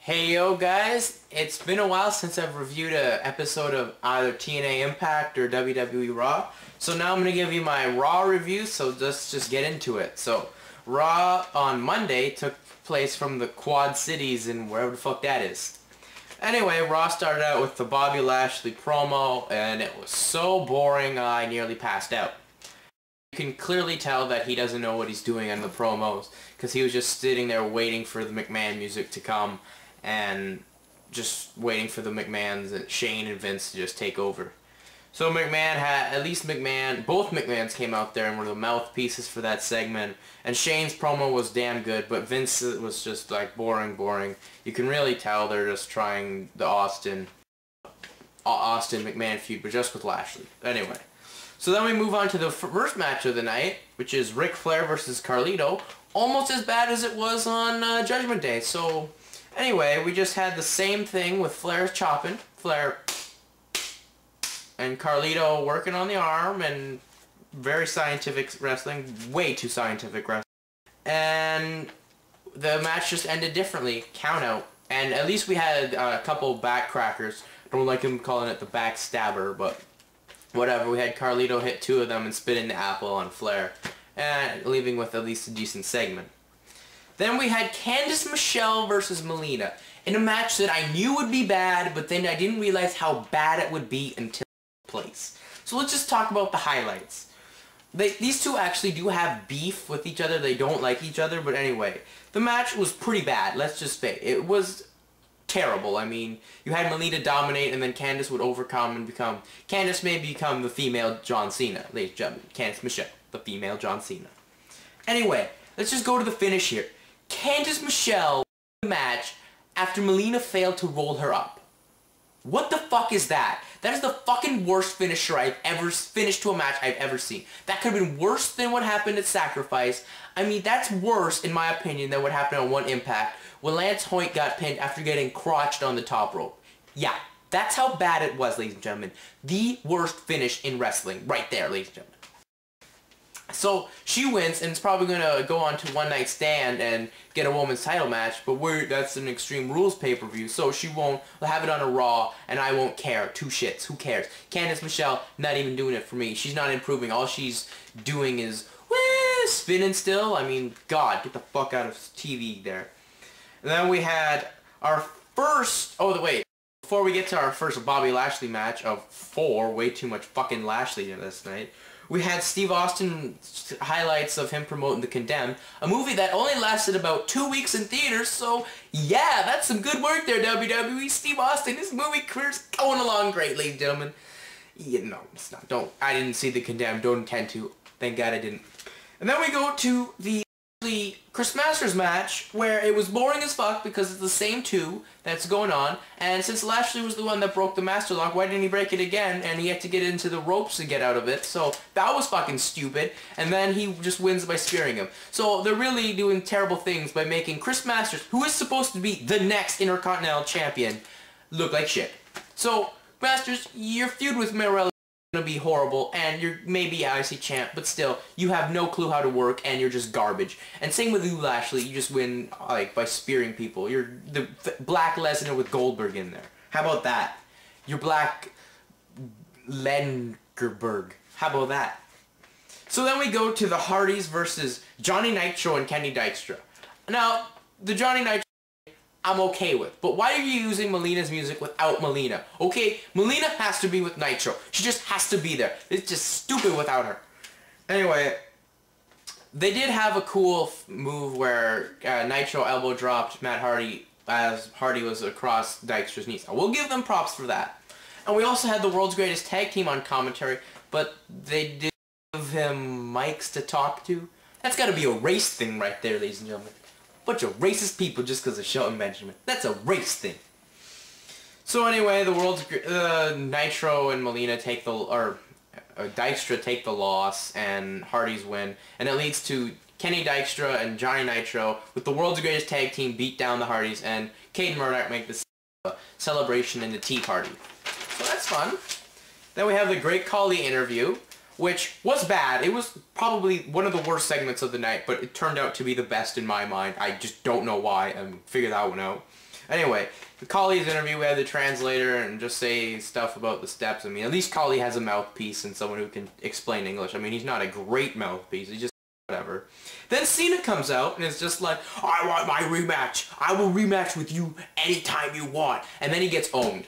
Hey yo guys, it's been a while since I've reviewed an episode of either TNA Impact or WWE Raw. So now I'm going to give you my Raw review, so let's just get into it. So, Raw on Monday took place from the Quad Cities and wherever the fuck that is. Anyway, Raw started out with the Bobby Lashley promo, and it was so boring I nearly passed out. You can clearly tell that he doesn't know what he's doing in the promos, because he was just sitting there waiting for the McMahon music to come, and just waiting for the McMahons, Shane and Vince, to just take over. So McMahon had, at least McMahon, both McMahons came out there and were the mouthpieces for that segment, and Shane's promo was damn good, but Vince was just like boring. You can really tell they're just trying the Austin McMahon feud, but just with Lashley. Anyway. So then we move on to the first match of the night, which is Ric Flair versus Carlito. Almost as bad as it was on Judgment Day. So anyway, we just had the same thing with Flair chopping, and Carlito working on the arm, and very scientific wrestling, way too scientific wrestling. And the match just ended differently, count out. And at least we had a couple backcrackers. I don't like him calling it the backstabber, but whatever, we had Carlito hit two of them and spit in the apple on Flair, and leaving with at least a decent segment. Then we had Candice Michelle versus Melina in a match that I knew would be bad, but then I didn't realize how bad it would be until it took place. So let's just talk about the highlights. These two actually do have beef with each other. They don't like each other, but anyway, the match was pretty bad. Let's just say it was terrible. I mean, you had Melina dominate, and then Candice would overcome and become... Candice may become the female John Cena, ladies and gentlemen. Candice Michelle, the female John Cena. Anyway, let's just go to the finish here. Candice Michelle won the match after Melina failed to roll her up. What the fuck is that? That is the fucking worst finisher I've ever finished to a match I've ever seen. That could have been worse than what happened at Sacrifice. I mean, that's worse, in my opinion, than what happened on One Impact when Lance Hoyt got pinned after getting crotched on the top rope. Yeah, that's how bad it was, ladies and gentlemen. The worst finish in wrestling. Right there, ladies and gentlemen. So, she wins, and is probably going to go on to One Night Stand and get a women's title match, but that's an Extreme Rules pay-per-view, so she won't have it on a Raw, and I won't care. Two shits. Who cares? Candice Michelle, not even doing it for me. She's not improving. All she's doing is, spinning still. I mean, God, get the fuck out of TV there. And then we had our first... before we get to our first Bobby Lashley match of 4, way too much fucking Lashley this night, we had Steve Austin highlights of him promoting The Condemned, a movie that only lasted about 2 weeks in theaters, so yeah, that's some good work there, WWE. Steve Austin, his movie career's going along great, ladies and gentlemen. Yeah, no, it's not. I didn't see The Condemned, don't intend to. Thank God I didn't. And then we go to the Chris Masters match, where it was boring as fuck because it's the same two that's going on, and since Lashley was the one that broke the master lock, why didn't he break it again? And he had to get into the ropes to get out of it, so that was fucking stupid, and then he just wins by spearing him. So they're really doing terrible things by making Chris Masters, who is supposed to be the next Intercontinental Champion, look like shit. So, Masters, your feud with Morelli gonna be horrible, and you're maybe IC champ, but still, you have no clue how to work, and you're just garbage. And same with you, Lashley, you just win, like, by spearing people. You're the Black Lesnar with Goldberg in there. How about that? You're Black Lengerberg. How about that? So then we go to the Hardys versus Johnny Nitro and Kenny Dykstra. Now, the Johnny Nitro I'm okay with. But why are you using Melina's music without Melina? Okay, Melina has to be with Nitro. She just has to be there. It's just stupid without her. Anyway, they did have a cool move where Nitro elbow dropped Matt Hardy as Hardy was across Dykstra's knees. I will give them props for that. And we also had the world's greatest tag team on commentary, but they did give him mics to talk to. That's got to be a race thing right there, ladies and gentlemen. Bunch of racist people just because of Shelton Benjamin. That's a race thing. So anyway, the world's Nitro and Melina take the Dykstra take the loss, and Hardys win, and it leads to Kenny Dykstra and Johnny Nitro with the world's greatest tag team beat down the Hardys, and Kate and Murdoch make this celebration in the Tea Party. So that's fun. Then we have the Great Khali interview, which was bad. It was probably one of the worst segments of the night, but it turned out to be the best in my mind. I just don't know why. I figured that one out. Anyway, the Kali's interview, we had the translator and just say stuff about the steps. I mean, at least Kali has a mouthpiece and someone who can explain English. I mean, he's not a great mouthpiece. He's just whatever. Then Cena comes out and is just like, I want my rematch. I will rematch with you anytime you want. And then he gets owned.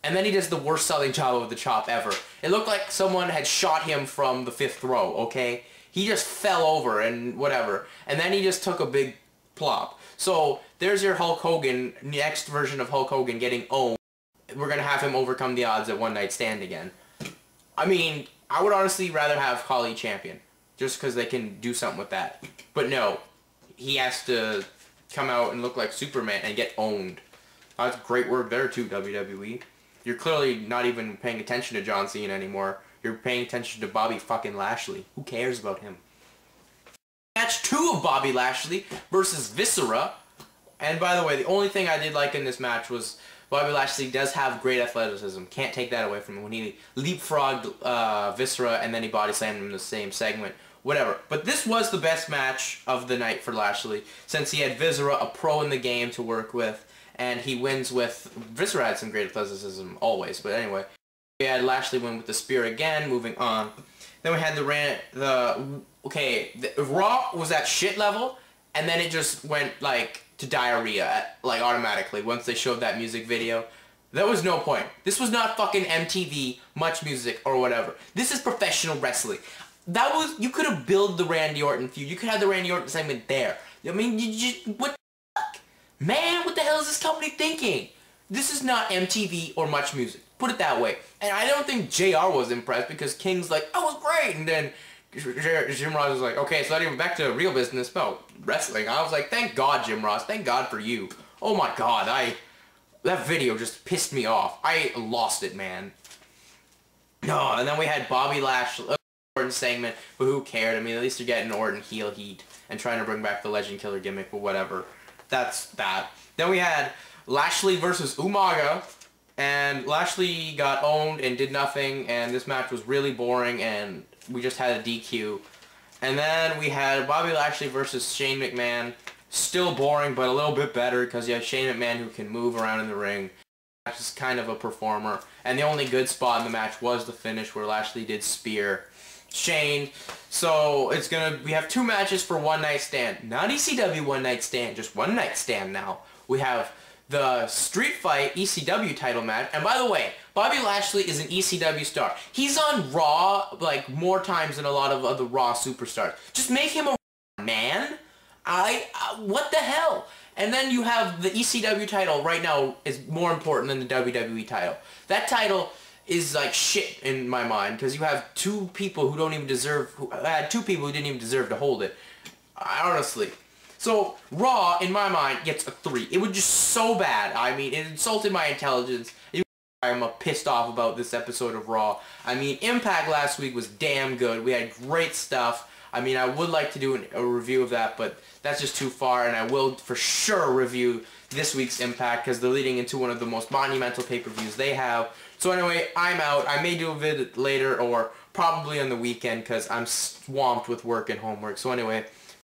And then he does the worst selling job of the chop ever. It looked like someone had shot him from the 5th row, okay? He just fell over and whatever. And then he just took a big plop. So there's your Hulk Hogan, next version of Hulk Hogan getting owned. We're going to have him overcome the odds at One Night Stand again. I mean, I would honestly rather have Kali champion. Just because they can do something with that. But no, he has to come out and look like Superman and get owned. That's great work there too, WWE. You're clearly not even paying attention to John Cena anymore. You're paying attention to Bobby fucking Lashley. Who cares about him? Match 2 of Bobby Lashley versus Viscera. And by the way, the only thing I did like in this match was Bobby Lashley does have great athleticism. Can't take that away from him. When he leapfrogged Viscera and then he body slammed him in the same segment. Whatever. But this was the best match of the night for Lashley, since he had Viscera, a pro in the game, to work with, and he wins with... Viscera had some great athleticism, always, but anyway. We had Lashley win with the spear again, moving on. Then we had the Raw was at shit level, and then it just went, like, to diarrhea, like, automatically, once they showed that music video. There was no point. This was not fucking MTV, Much Music, or whatever. This is professional wrestling. That was, you could have built the Randy Orton feud. You could have the Randy Orton segment there. I mean, you just, what the fuck? Man, what the hell is this company thinking? This is not MTV or Much Music. Put it that way. And I don't think JR was impressed because King's like, I was great. And then Jim Ross was like, okay, so not even back to real business. No, wrestling. I was like, thank God, Jim Ross. Thank God for you. Oh my God, that video just pissed me off. I lost it, man. No, and then we had Bobby Lashley. Orton segment, but who cared? I mean, at least you're getting Orton heel heat and trying to bring back the Legend Killer gimmick, but whatever. That's that. Then we had Lashley versus Umaga, and Lashley got owned and did nothing, and this match was really boring, and we just had a DQ. And then we had Bobby Lashley versus Shane McMahon. Still boring, but a little bit better, because you have Shane McMahon who can move around in the ring. Just kind of a performer. And the only good spot in the match was the finish where Lashley did spear Shane. So we have 2 matches for One Night Stand. Not ECW One Night Stand, just One Night Stand now. We have the Street Fight ECW title match. And by the way, Bobby Lashley is an ECW star. He's on Raw like more times than a lot of other Raw superstars. Just make him a man. What the hell? And then you have the ECW title right now is more important than the WWE title. That title is like shit in my mind, because you have 2 people who don't even deserve, had 2 people who didn't even deserve to hold it. Honestly. So, Raw, in my mind, gets a 3. It was just so bad. I mean, it insulted my intelligence. I'm pissed off about this episode of Raw. I mean, Impact last week was damn good. We had great stuff. I mean, I would like to do a review of that, but that's just too far, and I will for sure review this week's Impact, because they're leading into one of the most monumental pay-per-views they have. So anyway, I'm out. I may do a vid later, or probably on the weekend, because I'm swamped with work and homework. So anyway,